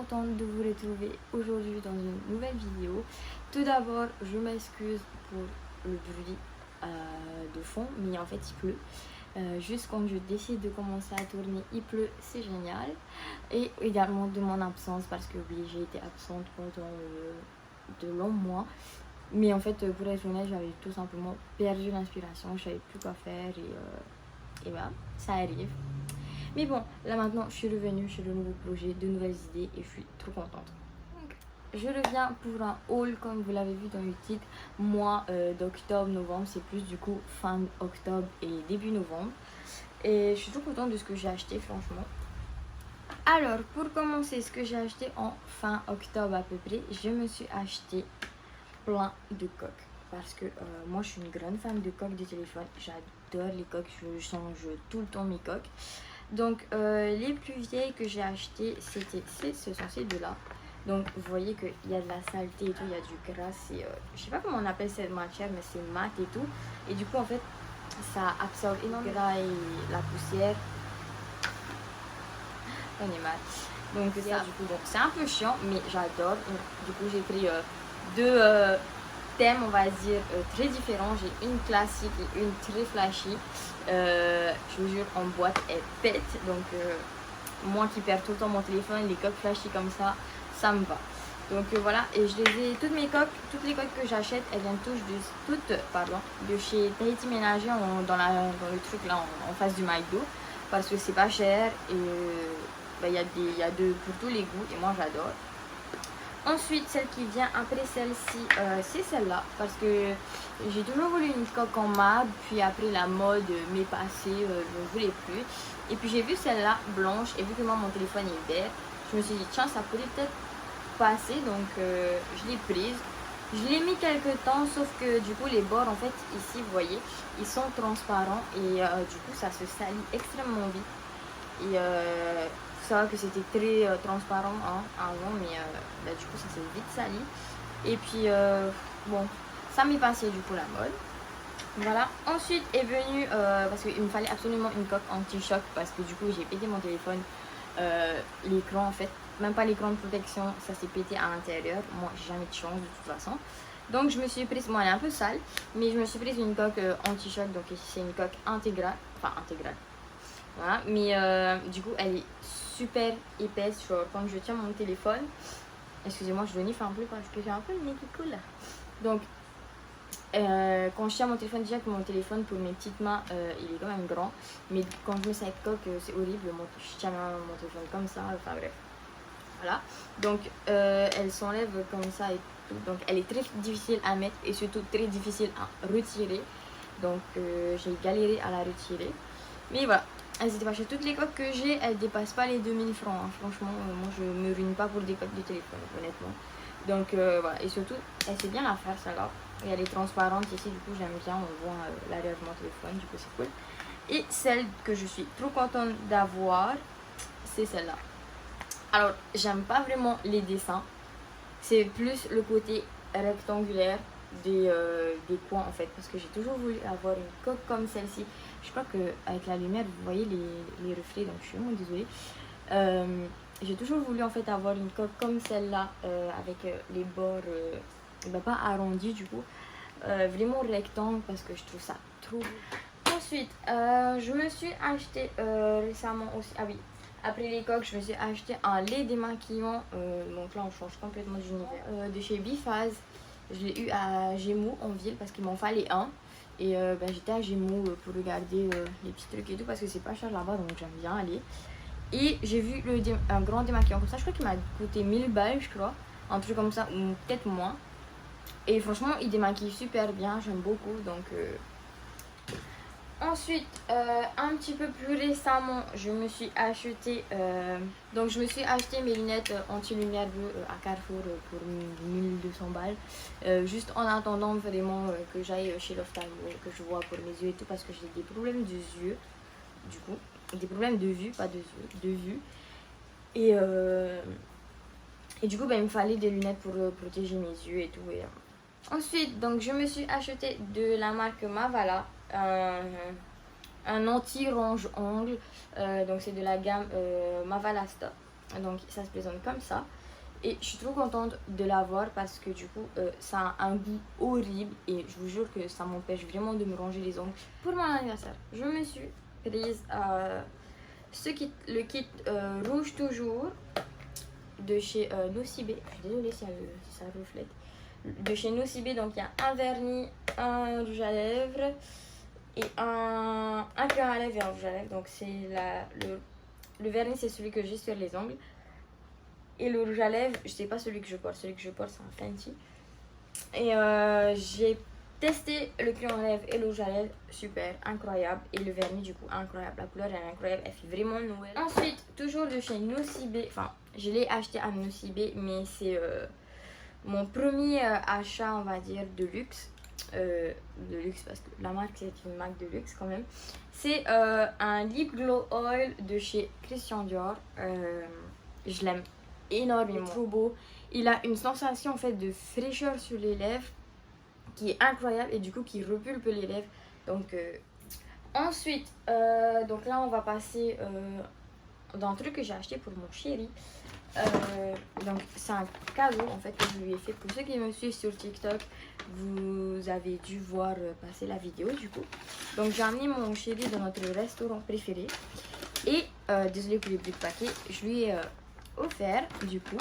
contente de vous retrouver aujourd'hui dans une nouvelle vidéo. Tout d'abord, je m'excuse pour le bruit de fond, mais en fait il pleut. Juste quand je décide de commencer à tourner, il pleut, c'est génial. Et également de mon absence parce que oui, j'ai été absente pendant de longs mois. Mais en fait, pour être honnête, j'avais tout simplement perdu l'inspiration, je savais plus quoi faire et voilà, ça arrive. Mais bon, là maintenant, je suis revenue chez de nouveaux projets, de nouvelles idées et je suis trop contente. Donc, je reviens pour un haul comme vous l'avez vu dans le titre, mois d'octobre-novembre, c'est plus du coup fin octobre et début novembre. Et je suis trop contente de ce que j'ai acheté franchement. Alors, pour commencer, ce que j'ai acheté en fin octobre à peu près, je me suis acheté plein de coques. Parce que moi, je suis une grande fan de coques de téléphone. J'adore les coques, je change tout le temps mes coques. Donc, les plus vieilles que j'ai achetées, ce sont ces deux-là. Donc, vous voyez qu'il y a de la saleté et tout, il y a du gras. Je sais pas comment on appelle cette matière, mais c'est mat et tout. Et du coup, en fait, ça absorbe énormément le gras et la poussière. On est mal. Donc ça, du coup, donc c'est un peu chiant, mais j'adore. Du coup, j'ai pris deux thèmes, on va dire, très différents. J'ai une classique et une très flashy. Je vous jure, en boîte, elle pète. Donc, moi qui perds tout le temps mon téléphone, les coques flashy comme ça me va. Donc voilà, et je les ai, toutes les coques que j'achète, elles viennent toutes de chez Tahiti Ménager dans le truc là en face du McDo. Parce que c'est pas cher et il y a pour tous les goûts et moi j'adore. Ensuite, celle qui vient après celle-ci, c'est celle-là parce que j'ai toujours voulu une coque en marbre, puis après la mode m'est passée, je ne voulais plus. Et puis j'ai vu celle-là blanche et vu que moi mon téléphone est vert, je me suis dit tiens ça pourrait peut-être passer, donc je l'ai prise. Je l'ai mis quelques temps, sauf que du coup les bords en fait ici vous voyez, ils sont transparents et du coup ça se salit extrêmement vite. Et faut savoir que c'était très transparent avant, mais du coup ça s'est vite sali. Et puis bon, ça m'est passé du coup la mode. Voilà, ensuite est venu, parce qu'il me fallait absolument une coque anti-choc parce que du coup j'ai pété mon téléphone, l'écran en fait, même pas l'écran de protection, ça s'est pété à l'intérieur. Moi j'ai jamais de chance de toute façon. Donc je me suis prise, moi elle est un peu sale, mais je me suis prise une coque anti-choc, donc ici c'est une coque intégrale, voilà, mais du coup elle est super épaisse, genre quand je tiens mon téléphone, excusez-moi je renifle un peu parce que j'ai un peu le nez qui coule là. Donc quand je tiens mon téléphone, déjà que mon téléphone pour mes petites mains il est quand même grand, mais quand je mets cette coque c'est horrible, je tiens mon téléphone comme ça, enfin bref. Voilà, donc elle s'enlève comme ça et tout, donc elle est très difficile à mettre et surtout très difficile à retirer, donc j'ai galéré à la retirer, mais voilà. Elles étaient pas chères. Toutes les coques que j'ai, elles dépassent pas les 2000 francs, hein. Franchement, moi je me ruine pas pour des coques de téléphone, honnêtement. Donc voilà, et surtout elle sait bien la faire celle-là, et elle est transparente ici, du coup j'aime bien, on voit l'arrière de mon téléphone, du coup c'est cool. Et celle que je suis trop contente d'avoir, c'est celle-là. Alors j'aime pas vraiment les dessins, c'est plus le côté rectangulaire des coins en fait, parce que j'ai toujours voulu avoir une coque comme celle-ci. Je crois que avec la lumière vous voyez les reflets, donc je suis vraiment désolée. J'ai toujours voulu en fait avoir une coque comme celle-là, avec les bords pas arrondis du coup, vraiment rectangle, parce que je trouve ça trop beau. Ensuite je me suis acheté récemment aussi, ah oui, après les coques, je me suis acheté un lait démaquillant, donc là on change complètement d'univers, de chez Bifaz. Je l'ai eu à Gémeaux en ville parce qu'il m'en fallait un. Et j'étais à Gémeaux pour regarder les petits trucs et tout parce que c'est pas cher là-bas, donc j'aime bien aller. Et j'ai vu un grand démaquillant comme ça, je crois qu'il m'a coûté 1000 balles, je crois, un truc comme ça, ou peut-être moins. Et franchement, il démaquille super bien, j'aime beaucoup, donc... Ensuite, un petit peu plus récemment, je me suis acheté mes lunettes anti-lumière bleue à Carrefour pour 1200 balles. Juste en attendant vraiment que j'aille chez l'ophtalmo, que je vois pour mes yeux et tout, parce que j'ai des problèmes de yeux, du coup. Des problèmes de vue, pas de yeux, de vue. Et du coup, il me fallait des lunettes pour protéger mes yeux et tout. Ensuite, donc, je me suis acheté de la marque Mavala un anti-ronge-ongle, donc c'est de la gamme Mavala Stop. Donc ça se présente comme ça. Et je suis trop contente de l'avoir parce que du coup ça a un goût horrible et je vous jure que ça m'empêche vraiment de me ranger les ongles. Pour mon anniversaire, je me suis prise le kit rouge toujours de chez Nocibé. Je suis désolée si ça reflète. De chez Nocibé, donc il y a un vernis, un rouge à lèvres et un crayon à lèvres et un rouge à lèvres. Donc c'est le vernis, c'est celui que j'ai sur les ongles. Et le rouge à lèvres, je sais pas celui que je porte. Celui que je porte, c'est un Fenty. Et j'ai testé le crayon à lèvres et le rouge à lèvres. Super, incroyable. Et le vernis, du coup, incroyable. La couleur, elle est incroyable. Elle fait vraiment Noël. Ensuite, toujours de chez Nocibé. Enfin, je l'ai acheté à Nocibé, mais c'est mon premier achat, on va dire, de luxe. De luxe parce que la marque, c'est une marque de luxe quand même. C'est un Lip Glow Oil de chez Christian Dior. Je l'aime énormément, il est trop beau. Il a une sensation en fait de fraîcheur sur les lèvres qui est incroyable et du coup qui repulpe les lèvres. Donc ensuite donc là on va passer dans un truc que j'ai acheté pour mon chéri. Donc c'est un cadeau en fait que je lui ai fait. Pour ceux qui me suivent sur TikTok, vous avez dû voir passer la vidéo du coup. Donc j'ai amené mon chéri dans notre restaurant préféré et désolé pour les bruits de paquet, je lui ai offert du coup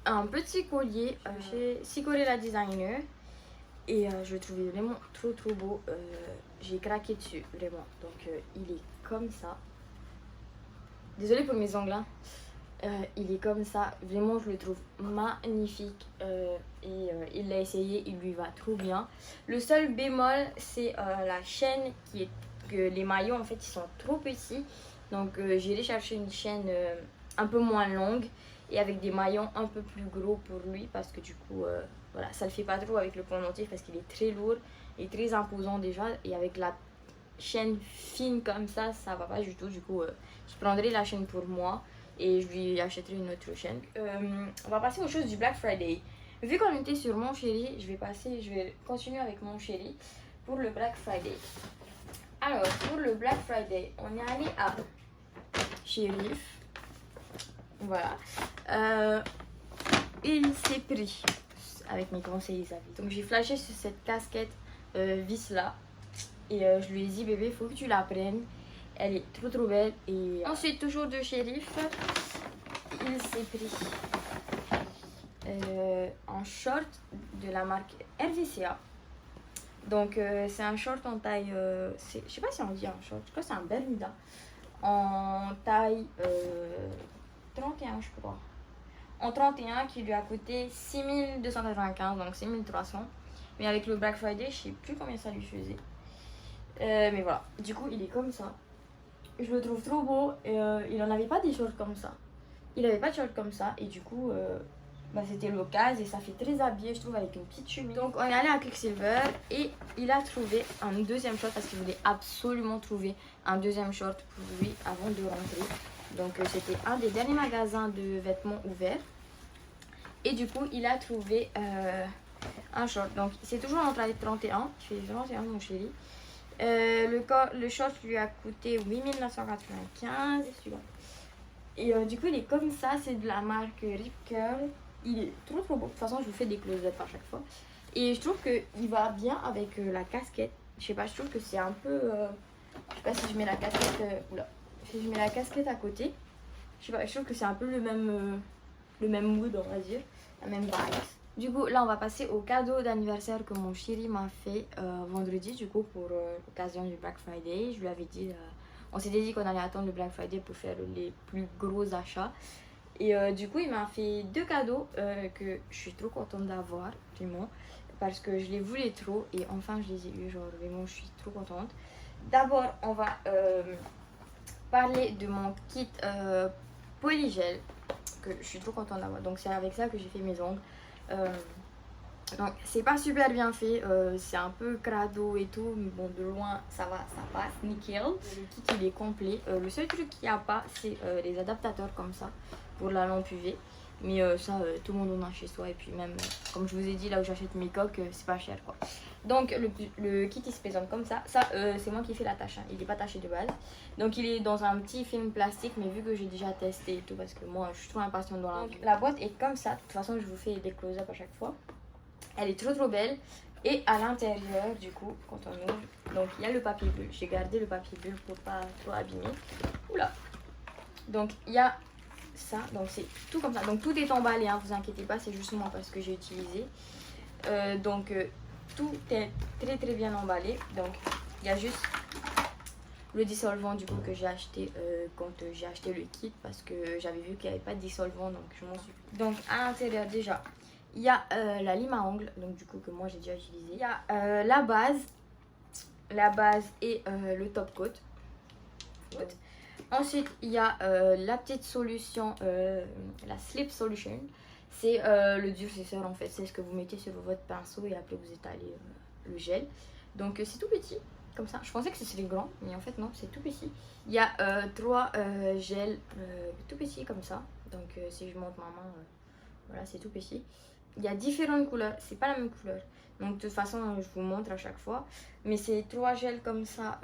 un petit collier chez Sicorella Designer et je le trouvais vraiment trop beau. J'ai craqué dessus vraiment. Donc il est comme ça. Désolée pour mes ongles hein. Il est comme ça, vraiment je le trouve magnifique et il l'a essayé, il lui va trop bien. Le seul bémol c'est la chaîne qui est que les maillots en fait ils sont trop petits. Donc j'irai chercher une chaîne un peu moins longue et avec des maillons un peu plus gros pour lui parce que du coup voilà, ça le fait pas trop avec le pendentif parce qu'il est très lourd et très imposant déjà, et avec la chaîne fine comme ça va pas du tout. Du coup je prendrai la chaîne pour moi et je lui achèterai une autre chaîne. On va passer aux choses du Black Friday. Vu qu'on était sur mon chéri, je vais continuer avec mon chéri pour le Black Friday. Alors pour le Black Friday, on est allé à Shérif. Voilà. Il s'est pris avec mes conseils Isabi. Donc j'ai flashé sur cette casquette vis là. Et je lui ai dit bébé faut que tu la prennes. Elle est trop belle. Et ensuite toujours de Shérif, il s'est pris un short de la marque RVCA. Donc c'est un short en taille, je sais pas si on dit un short, je crois que c'est un Bermuda. En taille 31 je crois. En 31 qui lui a coûté 6295, donc 6300. Mais avec le Black Friday, je sais plus combien ça lui faisait. Mais voilà, du coup il est comme ça. Je le trouve trop beau. Il en avait pas des shorts comme ça. Il avait pas de shorts comme ça et du coup c'était l'occasion et ça fait très habillé je trouve avec une petite chemise. Donc on est allé à Quicksilver et il a trouvé un deuxième short parce qu'il voulait absolument trouver un deuxième short pour lui avant de rentrer. Donc c'était un des derniers magasins de vêtements ouverts et du coup il a trouvé un short. Donc c'est toujours en taille 31, je fais 31 mon chéri. Le short lui a coûté 8995 et du coup il est comme ça, c'est de la marque Rip Curl. Il est trop beau. De toute façon je vous fais des close-up à chaque fois et je trouve qu'il va bien avec la casquette. Je sais pas, je trouve que c'est un peu je sais pas si je mets la casquette si je mets la casquette à côté, je sais pas, je trouve que c'est un peu le même mood on va dire, la même vibe. Du coup là on va passer au cadeau d'anniversaire que mon chéri m'a fait vendredi du coup pour l'occasion du Black Friday. Je lui avais dit on s'était dit qu'on allait attendre le Black Friday pour faire les plus gros achats. Et du coup il m'a fait deux cadeaux que je suis trop contente d'avoir vraiment parce que je les voulais trop et enfin je les ai eu, genre vraiment je suis trop contente. D'abord on va parler de mon kit polygel que je suis trop contente d'avoir. Donc c'est avec ça que j'ai fait mes ongles. Donc c'est pas super bien fait, c'est un peu crado et tout, mais bon de loin ça va, ça passe nickel. Le kit il est complet, le seul truc qu'il n'y a pas c'est les adaptateurs comme ça pour la lampe UV. Mais ça, tout le monde en a chez soi. Et puis même, comme je vous ai dit, là où j'achète mes coques, c'est pas cher quoi. Donc le kit il se présente comme ça. Ça, c'est moi qui fais la tâche, hein. Il n'est pas taché de base. Donc il est dans un petit film plastique. Mais vu que j'ai déjà testé et tout, parce que moi je suis trop impatiente dans la vie. La boîte est comme ça. De toute façon, je vous fais des close-up à chaque fois. Elle est trop belle. Et à l'intérieur, du coup, quand on ouvre, donc il y a le papier bulle. J'ai gardé le papier bulle pour pas trop abîmer. Oula. Donc il y a ça, donc c'est tout comme ça. Donc tout est emballé, hein, vous inquiétez pas, c'est juste moi parce que j'ai utilisé. Tout est très bien emballé. Donc il y a juste le dissolvant du coup que j'ai acheté quand j'ai acheté le kit, parce que j'avais vu qu'il n'y avait pas de dissolvant, donc je m'en suis. Donc à l'intérieur déjà, il y a la lime à ongles, donc du coup que moi j'ai déjà utilisé. Il y a la base et le top coat. Ensuite, il y a la petite solution, la Slip Solution. C'est le durcisseur en fait, c'est ce que vous mettez sur votre pinceau et après vous étalez le gel. Donc c'est tout petit, comme ça. Je pensais que c'était grand, mais en fait non, c'est tout petit. Il y a 3 gels tout petits comme ça. Donc si je monte ma main, voilà, c'est tout petit. Il y a différentes couleurs, c'est pas la même couleur. Donc de toute façon, je vous montre à chaque fois. Mais c'est 3 gels comme ça.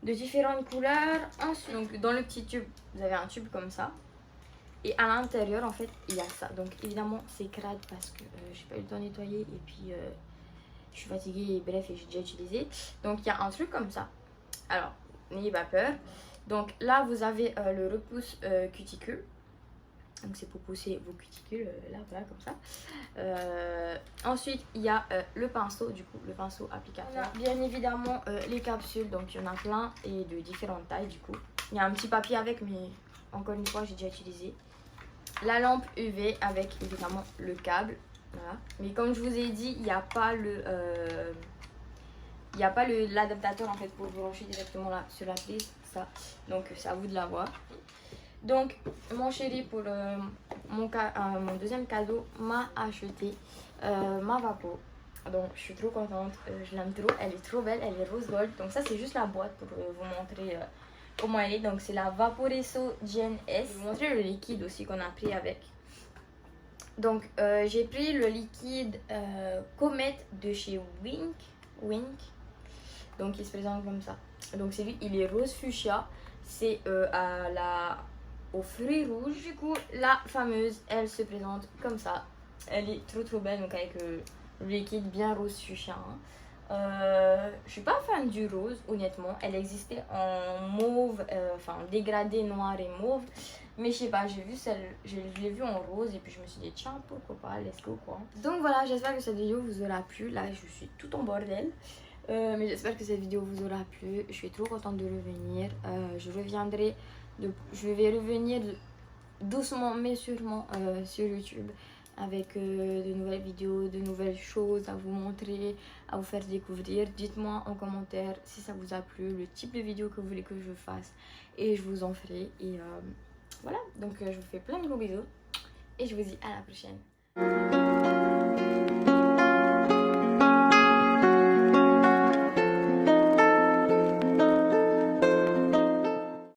De différentes couleurs. Ensuite, donc dans le petit tube, vous avez un tube comme ça. Et à l'intérieur, en fait, il y a ça. Donc évidemment, c'est crade parce que j'ai pas eu le temps de nettoyer. Et puis, je suis fatiguée. Et bref, et j'ai déjà utilisé. Donc il y a un truc comme ça. Alors, n'ayez pas peur. Donc là, vous avez le repousse cuticule. Donc c'est pour pousser vos cuticules, là, voilà, comme ça. Ensuite, il y a le pinceau, du coup, le pinceau applicateur. Bien évidemment, les capsules, donc il y en a plein et de différentes tailles, du coup. Il y a un petit papier avec, mais encore une fois, j'ai déjà utilisé. La lampe UV avec, évidemment, le câble. Voilà. Mais comme je vous ai dit, il n'y a pas l'adaptateur, en fait, pour brancher directement là, sur la prise, ça. Donc, c'est à vous de l'avoir. Donc mon chéri pour mon deuxième cadeau m'a acheté ma Vapo. Donc je suis trop contente, je l'aime trop, elle est trop belle, elle est rose gold. Donc ça c'est juste la boîte pour vous montrer comment elle est. Donc c'est la Vaporesso Gen S. Je vais vous montrer le liquide aussi qu'on a pris avec. Donc j'ai pris le liquide Comet de chez Wink. Donc il se présente comme ça. Donc c'est lui, il est rose fuchsia. C'est aux fruits rouges. Du coup, la fameuse, elle se présente comme ça. Elle est trop belle, donc avec le liquide bien rose fuchsia. Je suis pas fan du rose, honnêtement. Elle existait en mauve, enfin dégradé noir et mauve. Mais je sais pas, j'ai vu celle, je l'ai vue en rose et puis je me suis dit tiens, pourquoi pas, let's go quoi. Donc voilà, j'espère que cette vidéo vous aura plu. Là, je suis tout en bordel. Mais j'espère que cette vidéo vous aura plu. Je suis trop contente de revenir. Je vais revenir doucement mais sûrement sur YouTube avec de nouvelles vidéos, de nouvelles choses à vous montrer, à vous faire découvrir. Dites-moi en commentaire si ça vous a plu, le type de vidéo que vous voulez que je fasse et je vous en ferai. Et voilà, donc je vous fais plein de gros bisous et je vous dis à la prochaine.